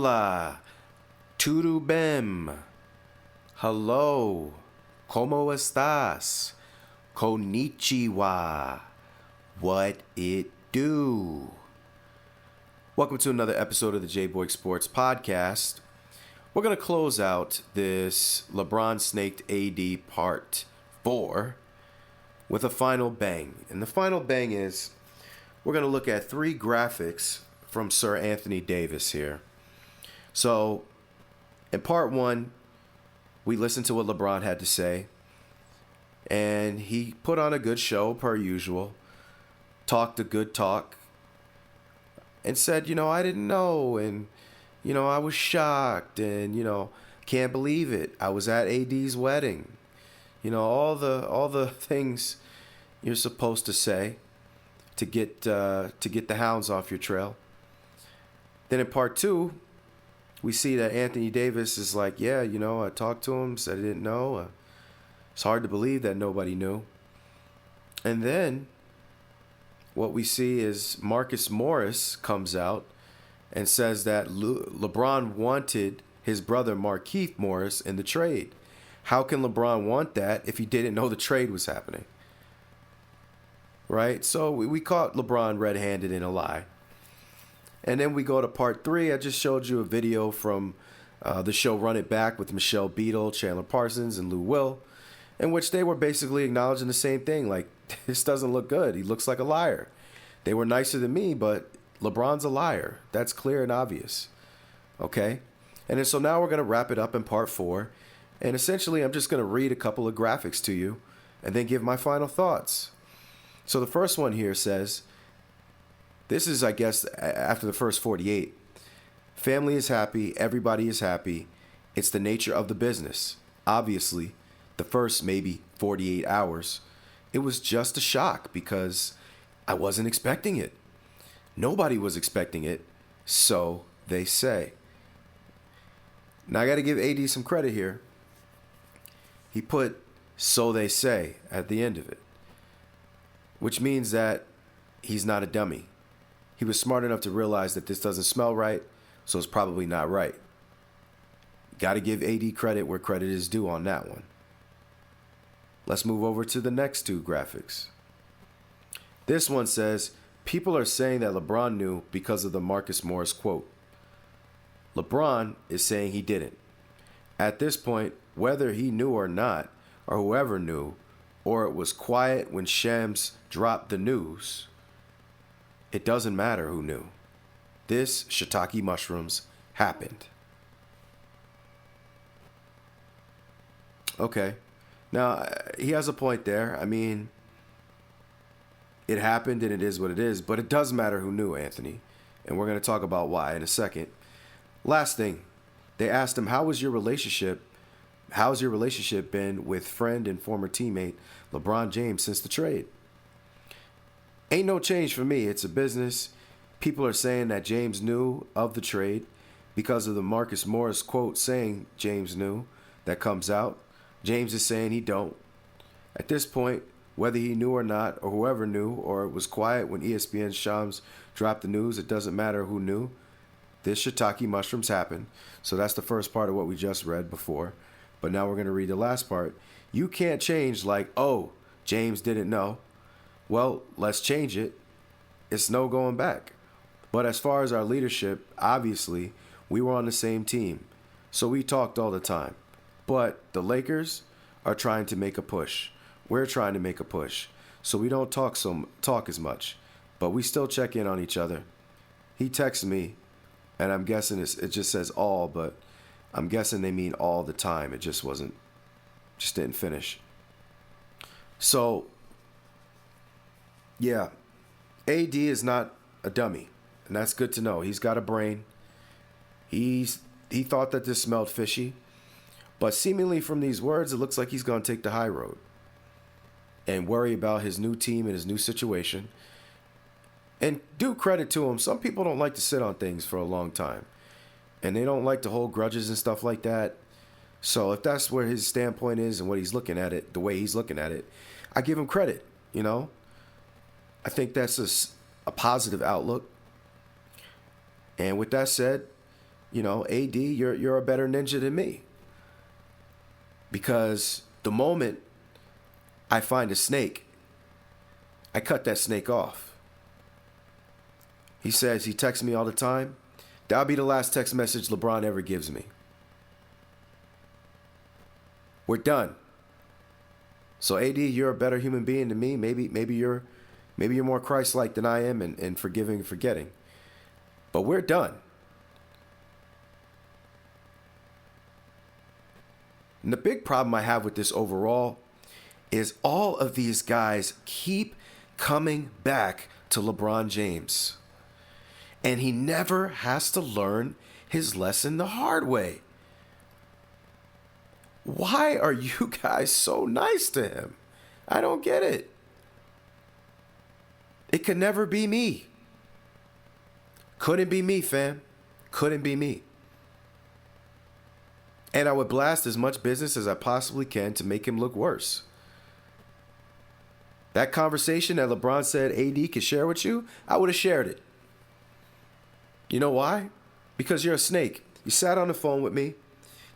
Hola, tudo bem? Hello, como estás? Konnichiwa. What it do? Welcome to another episode of the J-Boy Sports Podcast. We're going to close out this LeBron Snaked AD Part 4 with a final bang. And the final bang is we're going to look at 3 graphics from Sir Anthony Davis here. So, in Part 1, we listened to what LeBron had to say. And he put on a good show per usual. Talked a good talk. And said, I didn't know. And, I was shocked. And, can't believe it. I was at AD's wedding. All the things you're supposed to say to get the hounds off your trail. Then in Part 2, we see that Anthony Davis is like, I talked to him, said I didn't know. It's hard to believe that nobody knew. And then what we see is Marcus Morris comes out and says that LeBron wanted his brother Markieff Morris in the trade. How can LeBron want that if he didn't know the trade was happening? Right? So we caught LeBron red-handed in a lie. And then we go to Part 3. I just showed you a video from the show Run It Back with Michelle Beadle, Chandler Parsons, and Lou Will, in which they were basically acknowledging the same thing. Like, this doesn't look good. He looks like a liar. They were nicer than me, but LeBron's a liar. That's clear and obvious. Okay? And then so now we're going to wrap it up in Part 4. And essentially, I'm just going to read a couple of graphics to you and then give my final thoughts. So the first one here says, this is, I guess, after the first 48. Family is happy. Everybody is happy. It's the nature of the business. Obviously, the first maybe 48 hours, it was just a shock because I wasn't expecting it. Nobody was expecting it, so they say. Now, I got to give AD some credit here. He put "so they say" at the end of it, which means that he's not a dummy. He was smart enough to realize that this doesn't smell right, so it's probably not right. Got to give AD credit where credit is due on that one. Let's move over to the next 2 graphics. This one says, people are saying that LeBron knew because of the Marcus Morris quote. LeBron is saying he didn't. At this point, whether he knew or not, or whoever knew, or it was quiet when Shams dropped the news, it doesn't matter who knew. This shiitake mushrooms happened. Okay. Now, he has a point there. I mean, it happened and it is what it is, but it does matter who knew, Anthony. And we're going to talk about why in a second. Last thing, they asked him, how's your relationship been with friend and former teammate LeBron James since the trade? Ain't no change for me. It's a business. People are saying that James knew of the trade because of the Marcus Morris quote saying James knew that comes out. James is saying he don't. At this point, whether he knew or not, or whoever knew, or it was quiet when ESPN Shams dropped the news, it doesn't matter who knew. This shiitake mushrooms happened. So that's the first part of what we just read before. But now we're going to read the last part. You can't change like, oh, James didn't know. Well, let's change it. It's no going back. But as far as our leadership, obviously, we were on the same team. So we talked all the time. But the Lakers are trying to make a push. We're trying to make a push. So we don't talk as much. But we still check in on each other. He texts me, and I'm guessing it just says all, but I'm guessing they mean all the time. It just didn't finish. So, yeah, AD is not a dummy, and that's good to know. He's got a brain. He thought that this smelled fishy, but seemingly from these words, it looks like he's going to take the high road and worry about his new team and his new situation. And do credit to him. Some people don't like to sit on things for a long time, and they don't like to hold grudges and stuff like that. So if that's where his standpoint is and what he's looking at it, the way he's looking at it, I give him credit, I think that's a positive outlook. And with that said, AD, you're a better ninja than me. Because the moment I find a snake, I cut that snake off. He says he texts me all the time. That'll be the last text message LeBron ever gives me. We're done. So AD, you're a better human being than me. Maybe you're more Christ-like than I am and forgiving and forgetting. But we're done. And the big problem I have with this overall is all of these guys keep coming back to LeBron James. And he never has to learn his lesson the hard way. Why are you guys so nice to him? I don't get it. It could never be me. Couldn't be me, fam. Couldn't be me. And I would blast as much business as I possibly can to make him look worse. That conversation that LeBron said AD could share with you, I would have shared it. You know why? Because you're a snake. You sat on the phone with me.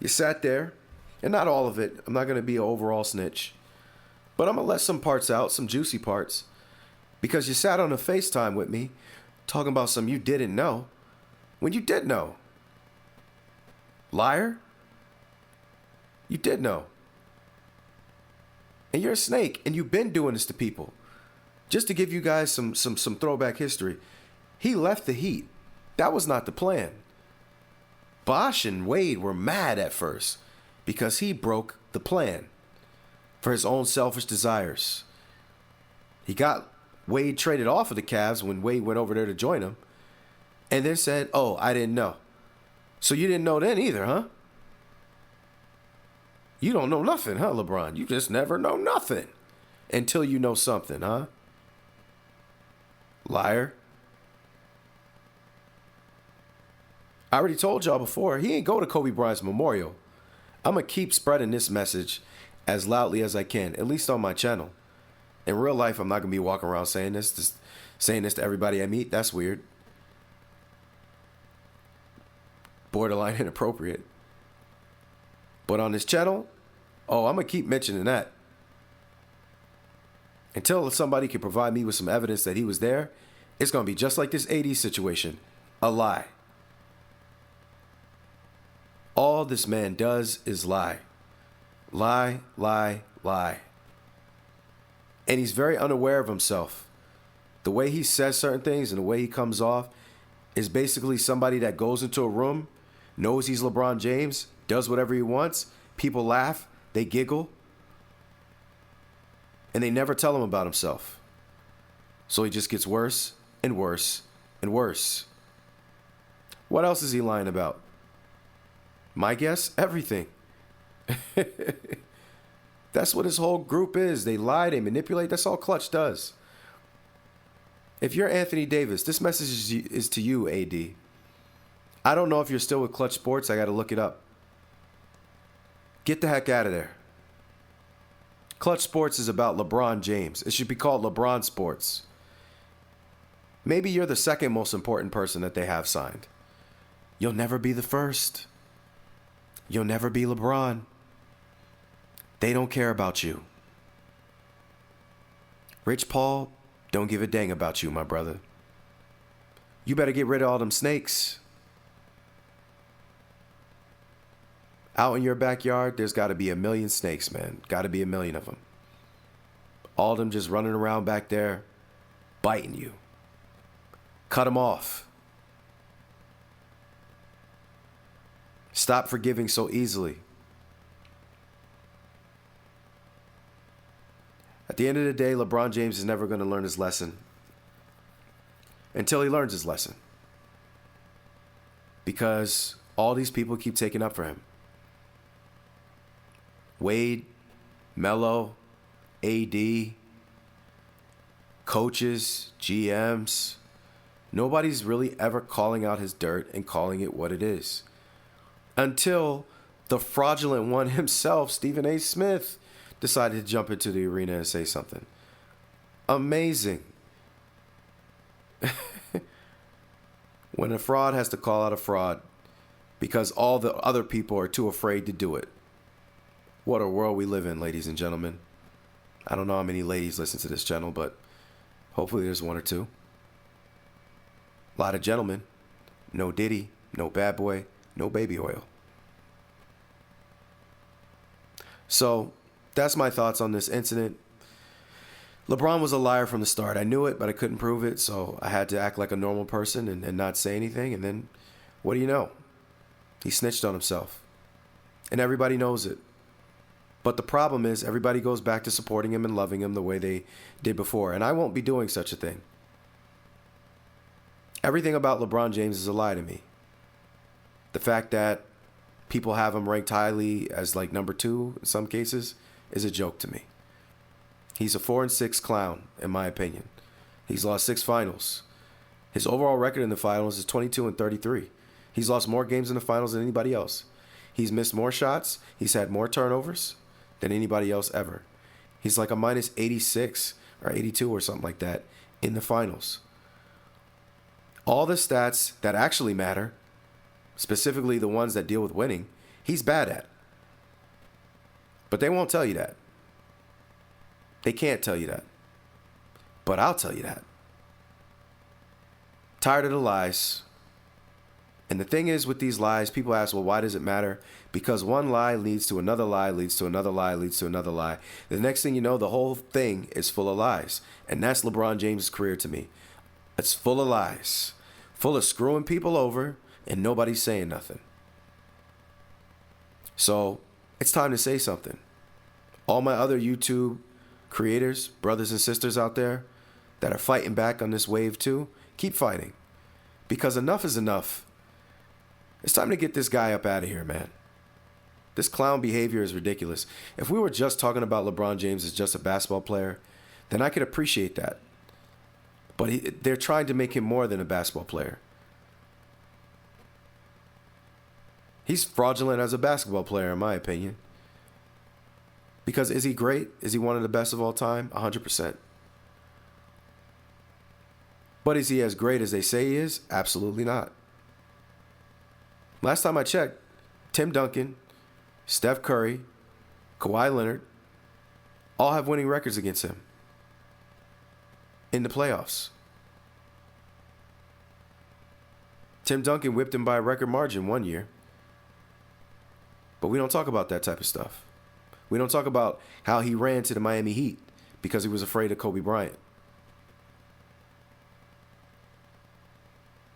You sat there. And not all of it. I'm not going to be an overall snitch. But I'm going to let some parts out, some juicy parts. Because you sat on a FaceTime with me talking about something you didn't know when you did know. Liar. You did know. And you're a snake, and you've been doing this to people. Just to give you guys some throwback history. He left the Heat. That was not the plan. Bosh and Wade were mad at first because he broke the plan for his own selfish desires. He got Wade traded off of the Cavs when Wade went over there to join him, and then said, "Oh, I didn't know." So you didn't know then either, huh? You don't know nothing, huh, LeBron? You just never know nothing until you know something, huh? Liar. I already told y'all before, he ain't go to Kobe Bryant's memorial. I'm going to keep spreading this message as loudly as I can, at least on my channel. In real life, I'm not going to be walking around saying this to everybody I meet. That's weird. Borderline inappropriate. But on this channel, I'm going to keep mentioning that. Until somebody can provide me with some evidence that he was there, it's going to be just like this AD situation. A lie. All this man does is lie. Lie, lie, lie. And he's very unaware of himself. The way he says certain things and the way he comes off is basically somebody that goes into a room, knows he's LeBron James, does whatever he wants, people laugh, they giggle, and they never tell him about himself. So he just gets worse and worse and worse. What else is he lying about? My guess, everything. That's what his whole group is. They lie, they manipulate. That's all Clutch does. If you're Anthony Davis, this message is to you, AD. I don't know if you're still with Clutch Sports. I got to look it up. Get the heck out of there. Clutch Sports is about LeBron James. It should be called LeBron Sports. Maybe you're the second most important person that they have signed. You'll never be the first. You'll never be LeBron. They don't care about you. Rich Paul don't give a dang about you, my brother. You better get rid of all them snakes. Out in your backyard, there's got to be a million snakes, man. Got to be a million of them. All of them just running around back there, biting you. Cut them off. Stop forgiving so easily. At the end of the day, LeBron James is never going to learn his lesson until he learns his lesson. Because all these people keep taking up for him. Wade, Melo, AD, coaches, GMs. Nobody's really ever calling out his dirt and calling it what it is. Until the fraudulent one himself, Stephen A. Smith, decided to jump into the arena and say something. Amazing. When a fraud has to call out a fraud, because all the other people are too afraid to do it. What a world we live in, ladies and gentlemen. I don't know how many ladies listen to this channel, but hopefully there's one or two. A lot of gentlemen. No Diddy, no Bad Boy, no baby oil. So that's my thoughts on this incident. LeBron was a liar from the start. I knew it, but I couldn't prove it, so I had to act like a normal person and not say anything. And then, what do you know? He snitched on himself. And everybody knows it. But the problem is, everybody goes back to supporting him and loving him the way they did before. And I won't be doing such a thing. Everything about LeBron James is a lie to me. The fact that people have him ranked highly as like number 2 in some cases is a joke to me. He's a 4-6 clown, in my opinion. He's lost 6 finals. His overall record in the finals is 22-33. He's lost more games in the finals than anybody else. He's missed more shots. He's had more turnovers than anybody else ever. He's like a minus 86 or 82 or something like that in the finals. All the stats that actually matter, specifically the ones that deal with winning, he's bad at. But they won't tell you that. They can't tell you that. But I'll tell you that. Tired of the lies. And the thing is with these lies, people ask, well, why does it matter? Because one lie leads to another lie, leads to another lie, leads to another lie. The next thing you know, the whole thing is full of lies. And that's LeBron James' career to me. It's full of lies. Full of screwing people over and nobody's saying nothing. So it's time to say something. All my other YouTube creators, brothers and sisters out there that are fighting back on this wave too, keep fighting. Because enough is enough. It's time to get this guy up out of here, man. This clown behavior is ridiculous. If we were just talking about LeBron James as just a basketball player, then I could appreciate that. But they're trying to make him more than a basketball player. He's fraudulent as a basketball player, in my opinion. Because is he great? Is he one of the best of all time? 100%. But is he as great as they say he is? Absolutely not. Last time I checked, Tim Duncan, Steph Curry, Kawhi Leonard, all have winning records against him in the playoffs. Tim Duncan whipped him by a record margin one year. But we don't talk about that type of stuff. We don't talk about how he ran to the Miami Heat because he was afraid of Kobe Bryant.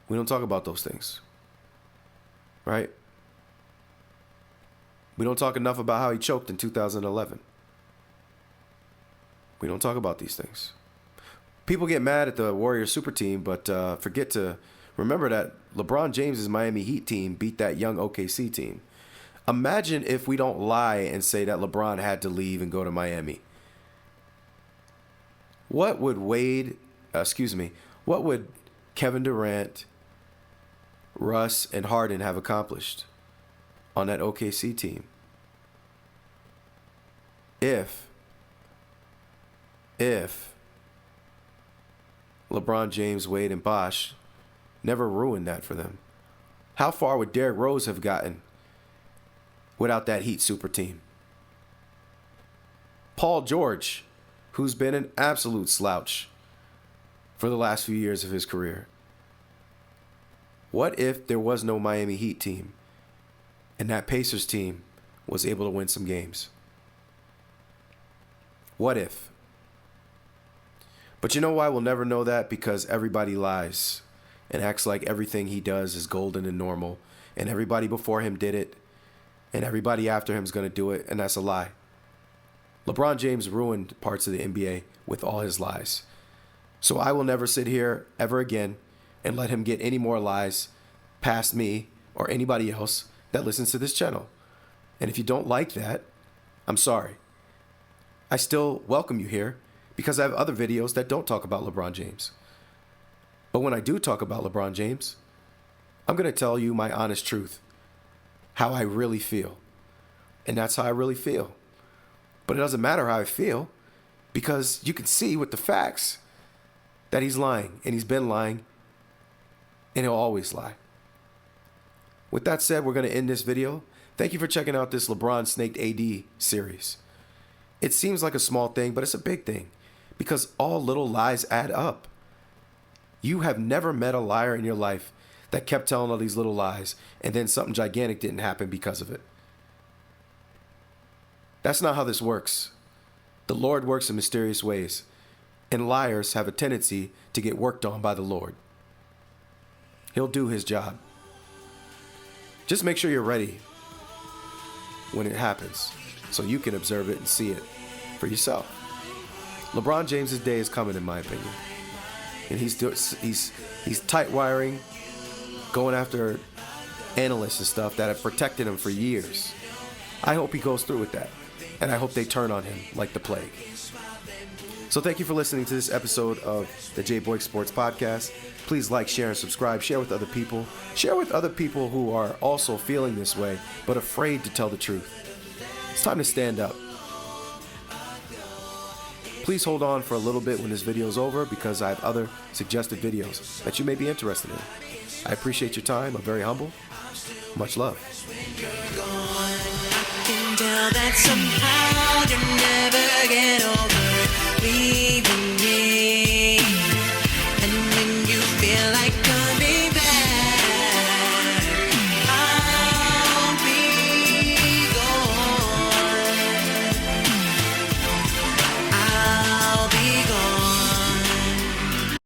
We don't talk about those things. Right? We don't talk enough about how he choked in 2011. We don't talk about these things. People get mad at the Warriors super team, but forget to remember that LeBron James' Miami Heat team beat that young OKC team. Imagine if we don't lie and say that LeBron had to leave and go to Miami. What would what would Kevin Durant, Russ, and Harden have accomplished on that OKC team if LeBron James, Wade, and Bosh never ruined that for them? How far would Derrick Rose have gotten without that Heat super team? Paul George, who's been an absolute slouch for the last few years of his career. What if there was no Miami Heat team and that Pacers team was able to win some games? What if? But you know why we'll never know that? Because everybody lies and acts like everything he does is golden and normal, and everybody before him did it, and everybody after him is going to do it, and that's a lie. LeBron James ruined parts of the NBA with all his lies. So I will never sit here ever again and let him get any more lies past me or anybody else that listens to this channel. And if you don't like that, I'm sorry. I still welcome you here because I have other videos that don't talk about LeBron James. But when I do talk about LeBron James, I'm going to tell you my honest truth, how I really feel. And that's how I really feel. But it doesn't matter how I feel because you can see with the facts that he's lying, and he's been lying, and he'll always lie. With that said, we're going to end this video. Thank you for checking out this LeBron Snaked AD series. It seems like a small thing, but it's a big thing because all little lies add up. You have never met a liar in your life that kept telling all these little lies and then something gigantic didn't happen because of it. That's not how this works. The Lord works in mysterious ways, and liars have a tendency to get worked on by the Lord. He'll do his job. Just make sure you're ready when it happens so you can observe it and see it for yourself. LeBron James's day is coming, in my opinion. And he's tight wiring, going after analysts and stuff that have protected him for years. I hope he goes through with that. And I hope they turn on him like the plague. So thank you for listening to this episode of the J Boy Sports Podcast. Please like, share, and subscribe. Share with other people. Share with other people who are also feeling this way, but afraid to tell the truth. It's time to stand up. Please hold on for a little bit when this video is over because I have other suggested videos that you may be interested in. I appreciate your time. I'm very humble. Much love. That somehow you never get over leaving